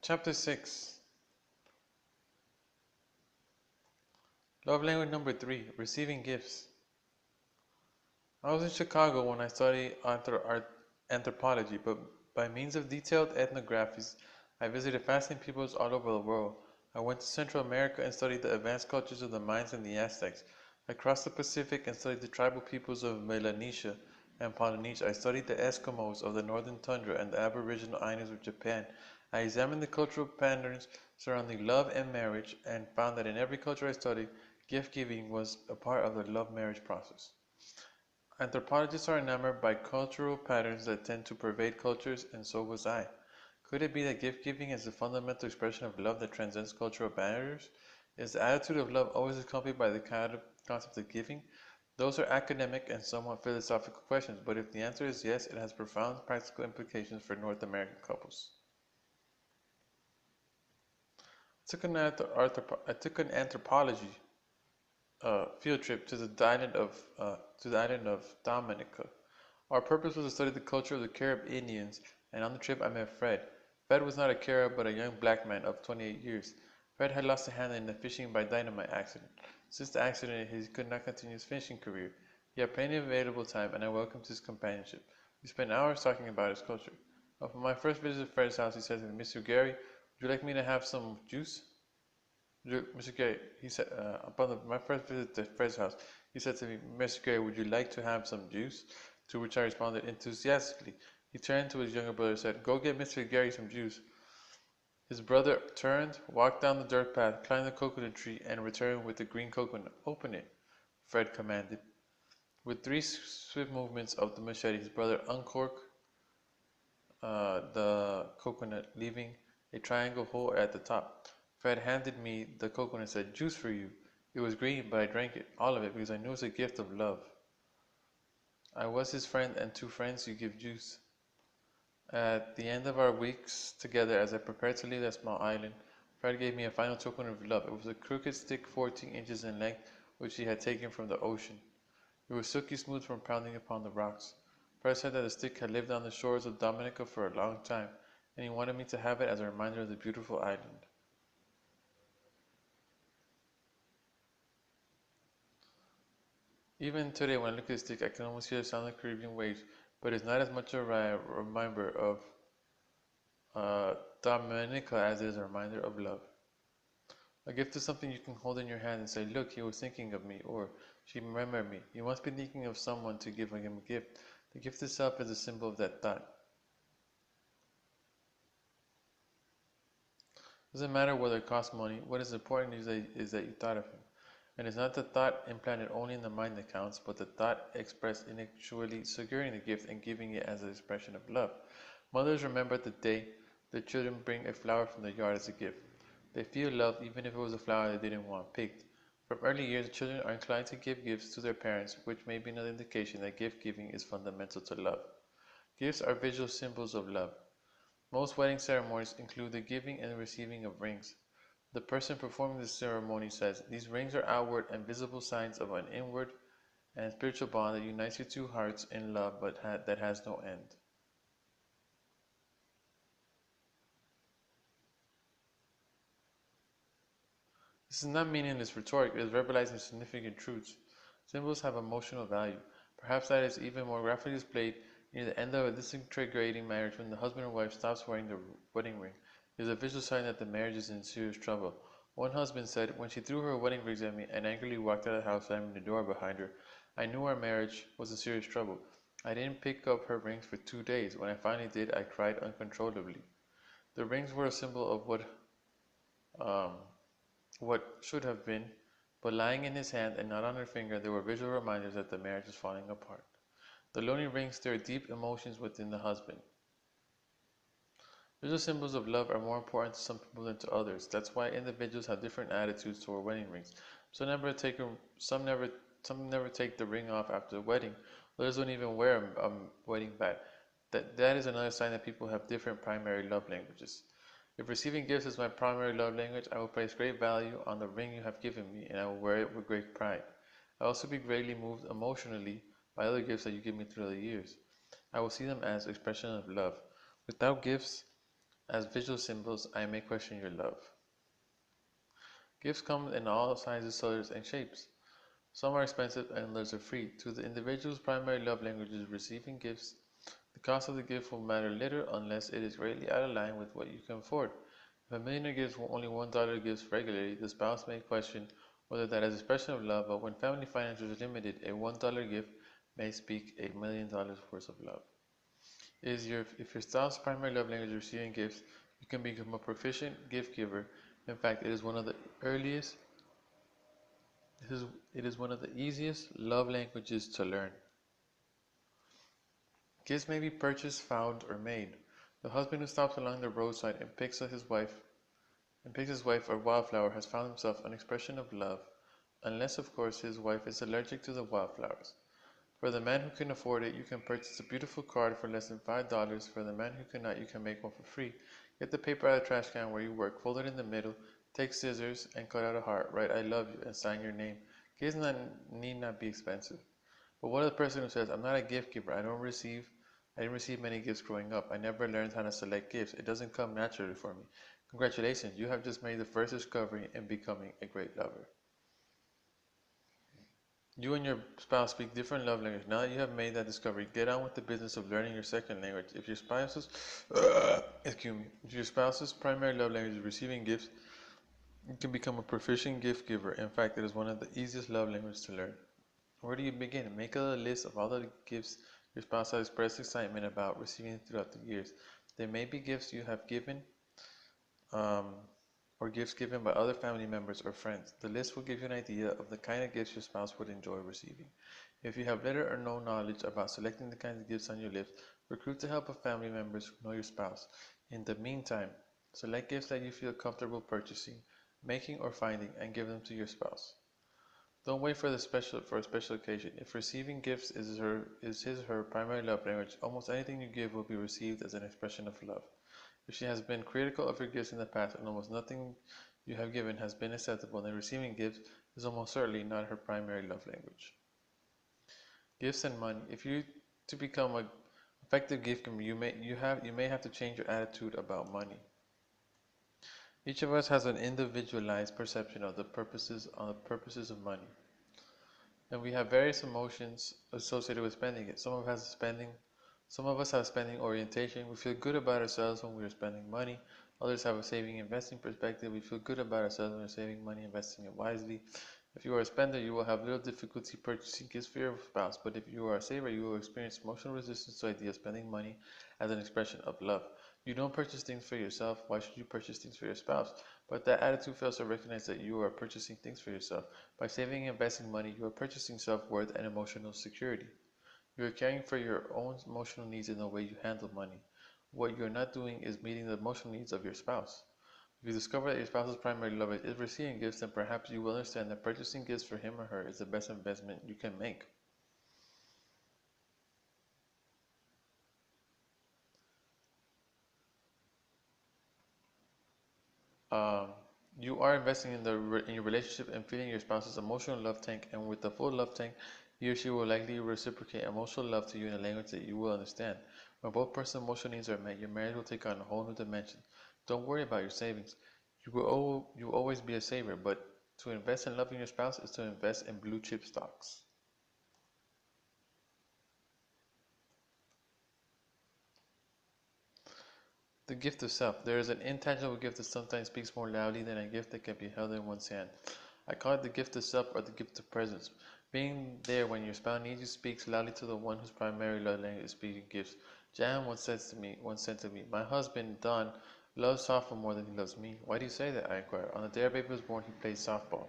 Chapter 6. Love language number 3, receiving gifts. I was in Chicago when I studied anthropology, but by means of detailed ethnographies, I visited fascinating peoples all over the world. I went to Central America and studied the advanced cultures of the Mayans and the Aztecs. I crossed the Pacific and studied the tribal peoples of Melanesia and Polynesia. I studied the Eskimos of the northern tundra and the aboriginal Ainus of Japan. I examined the cultural patterns surrounding love and marriage and found that in every culture I studied, gift giving was a part of the love marriage process. Anthropologists are enamored by cultural patterns that tend to pervade cultures, and so was I. Could it be that gift giving is the fundamental expression of love that transcends cultural barriers? Is the attitude of love always accompanied by the concept of giving? Those are academic and somewhat philosophical questions, but if the answer is yes, it has profound practical implications for North American couples. I took an anthropology field trip to the island of Dominica. Our purpose was to study the culture of the Carib Indians, and on the trip I met Fred. Fred was not a Carib but a young black man of 28 years. Fred had lost a hand in a fishing by dynamite accident. Since the accident, he could not continue his fishing career. He had plenty of available time, and I welcomed his companionship. We spent hours talking about his culture. Upon my first visit to Fred's house, he said to me, "Mr. Gary, would you like me to have some juice?" Mr. Gary, he said, my first visit to Fred's house, he said to me, "Mr. Gary, would you like to have some juice?" To which I responded enthusiastically. He turned to his younger brother and said, "Go get Mr. Gary some juice." His brother turned, walked down the dirt path, climbed the coconut tree, and returned with the green coconut. "Open it," Fred commanded. With three swift movements of the machete, his brother uncorked the coconut, leaving a triangle hole at the top. Fred handed me the coconut and said, "Juice for you." It was green, but I drank it, all of it, because I knew it was a gift of love. I was his friend, and to friends you give juice. At the end of our weeks together, as I prepared to leave that small island, Fred gave me a final token of love. It was a crooked stick 14 inches in length, which he had taken from the ocean. It was silky smooth from pounding upon the rocks. Fred said that the stick had lived on the shores of Dominica for a long time, and he wanted me to have it as a reminder of the beautiful island. Even today, when I look at the stick, I can almost hear the sound of the Caribbean waves, but it's not as much a reminder of Dominica as it is a reminder of love. A gift is something you can hold in your hand and say, "Look, he was thinking of me," or "She remembered me." You must be thinking of someone to give him a gift. The gift itself is a symbol of that thought. It doesn't matter whether it costs money. What is important is that you thought of him. And it's not the thought implanted only in the mind that counts, but the thought expressed in actually securing the gift and giving it as an expression of love. Mothers remember the day their children bring a flower from the yard as a gift. They feel love even if it was a flower they didn't want picked. From early years, children are inclined to give gifts to their parents, which may be another indication that gift giving is fundamental to love. Gifts are visual symbols of love. Most wedding ceremonies include the giving and receiving of rings. The person performing the ceremony says, "These rings are outward and visible signs of an inward and spiritual bond that unites your two hearts in love that has no end." This is not meaningless rhetoric, it is verbalizing significant truths. Symbols have emotional value. Perhaps that is even more graphically displayed near the end of a disintegrating marriage when the husband or wife stops wearing the wedding ring. It is a visual sign that the marriage is in serious trouble. One husband said, "When she threw her wedding rings at me and angrily walked out of the house slamming the door behind her, I knew our marriage was in serious trouble. I didn't pick up her rings for 2 days. When I finally did, I cried uncontrollably." The rings were a symbol of um, what should have been, but lying in his hand and not on her finger, they were visual reminders that the marriage was falling apart. The lonely ring stirred deep emotions within the husband. Visual symbols of love are more important to some people than to others. That's why individuals have different attitudes toward wedding rings. Some never take some never take the ring off after the wedding. Others don't even wear a wedding band. That is another sign that people have different primary love languages. If receiving gifts is my primary love language, I will place great value on the ring you have given me, and I will wear it with great pride. I will also be greatly moved emotionally by other gifts that you give me through the years. I will see them as expression of love. Without gifts, As visual symbols, I may question your love. Gifts come in all sizes, colors, and shapes. Some are expensive and others are free. To the individual's primary love language is receiving gifts. The cost of the gift will matter little unless it is greatly out of line with what you can afford. If a millionaire gives only $1 gifts regularly, the spouse may question whether that is expression of love, but when family finances are limited, a $1 gift may speak $1 million worth of love. If your spouse's primary love language is receiving gifts, you can become a proficient gift giver. In fact, it is one of the earliest it is, it is one of the easiest love languages to learn. Gifts may be purchased, found, or made. The husband who stops along the roadside and picks his wife a wildflower has found himself an expression of love, unless of course his wife is allergic to the wildflowers. For the man who can afford it, you can purchase a beautiful card for less than $5. For the man who cannot, you can make one for free. Get the paper out of the trash can where you work, fold it in the middle, take scissors and cut out a heart, write I love you, and sign your name. Gifts need not be expensive. But what of the person who says, I'm not a gift giver, I didn't receive many gifts growing up. I never learned how to select gifts. It doesn't come naturally for me. Congratulations, you have just made the first discovery in becoming a great lover. You and your spouse speak different love languages. Now that you have made that discovery, get on with the business of learning your second language. If your spouse's primary love language is receiving gifts, you can become a proficient gift giver. In fact, it is one of the easiest love languages to learn. Where do you begin? Make a list of all the gifts your spouse has expressed excitement about receiving throughout the years. There may be gifts you have given, um, or gifts given by other family members or friends. The list will give you an idea of the kind of gifts your spouse would enjoy receiving. If you have little or no knowledge about selecting the kinds of gifts on your list, recruit the help of family members who know your spouse. In the meantime, select gifts that you feel comfortable purchasing, making, or finding, and give them to your spouse. Don't wait for a special occasion. If receiving gifts is his or her primary love language, almost anything you give will be received as an expression of love. If she has been critical of your gifts in the past and almost nothing you have given has been acceptable, then receiving gifts is almost certainly not her primary love language. Gifts and money. If you to become an effective gift giver, you may have to change your attitude about money. Each of us has an individualized perception of the purposes of money, and we have various emotions associated with spending it. Some of us have spending orientation. We feel good about ourselves when we are spending money. Others have a saving investing perspective. We feel good about ourselves when we're saving money, investing it wisely. If you are a spender, you will have little difficulty purchasing gifts for your spouse, but if you are a saver, you will experience emotional resistance to the idea of spending money as an expression of love. You don't purchase things for yourself. Why should you purchase things for your spouse? But that attitude fails to recognize that you are purchasing things for yourself. By saving and investing money, you are purchasing self-worth and emotional security. You are caring for your own emotional needs in the way you handle money. What you are not doing is meeting the emotional needs of your spouse. If you discover that your spouse's primary love is receiving gifts, then perhaps you will understand that purchasing gifts for him or her is the best investment you can make. Um, you are investing in your relationship and filling your spouse's emotional love tank, and with the full love tank, he or she will likely reciprocate emotional love to you in a language that you will understand. When both personal emotional needs are met, your marriage will take on a whole new dimension. Don't worry about your savings. You will always be a saver, but to invest in loving your spouse is to invest in blue chip stocks. The gift of self. There is an intangible gift that sometimes speaks more loudly than a gift that can be held in one's hand. I call it the gift of self or the gift of presence. Being there when your spouse needs you speaks loudly to the one whose primary love language is speaking gifts. Jan once said to me, my husband, Don, loves softball more than he loves me. Why do you say that? I inquired. On the day our baby was born, he played softball.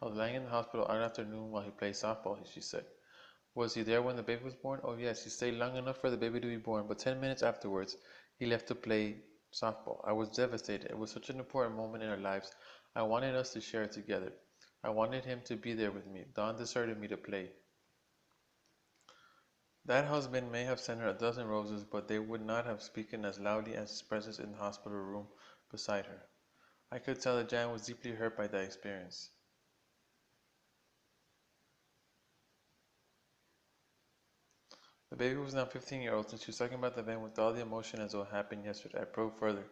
I was lying in the hospital all afternoon while he played softball, she said. Was he there when the baby was born? Oh yes, he stayed long enough for the baby to be born, but 10 minutes afterwards, he left to play softball. I was devastated. It was such an important moment in our lives. I wanted us to share it together. I wanted him to be there with me. Don deserted me to play. That husband may have sent her a dozen roses, but they would not have spoken as loudly as his presence in the hospital room beside her. I could tell that Jan was deeply hurt by that experience. The baby was now 15 years old, and she was talking about the event with all the emotion as though it happened yesterday. I probed further.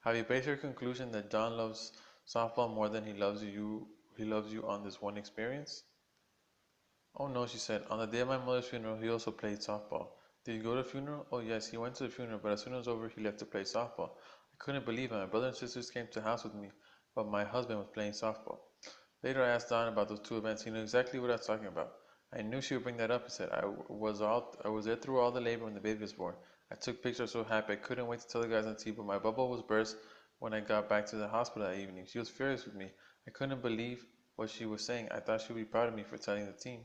Have you based your conclusion that John loves softball more than he loves you on this one experience? Oh no, she said. On the day of my mother's funeral, he also played softball. Did you go to the funeral? Oh yes, he went to the funeral, but as soon as it was over, he left to play softball. I couldn't believe it. My brother and sisters came to the house with me, but my husband was playing softball. Later, I asked Don about those two events. He knew exactly what I was talking about. I knew she would bring that up, he said. I was there through all the labor when the baby was born. I took pictures so happy. I couldn't wait to tell the guys on TV, but my bubble was burst when I got back to the hospital that evening. She was furious with me. I couldn't believe what she was saying. I thought she would be proud of me for telling the team.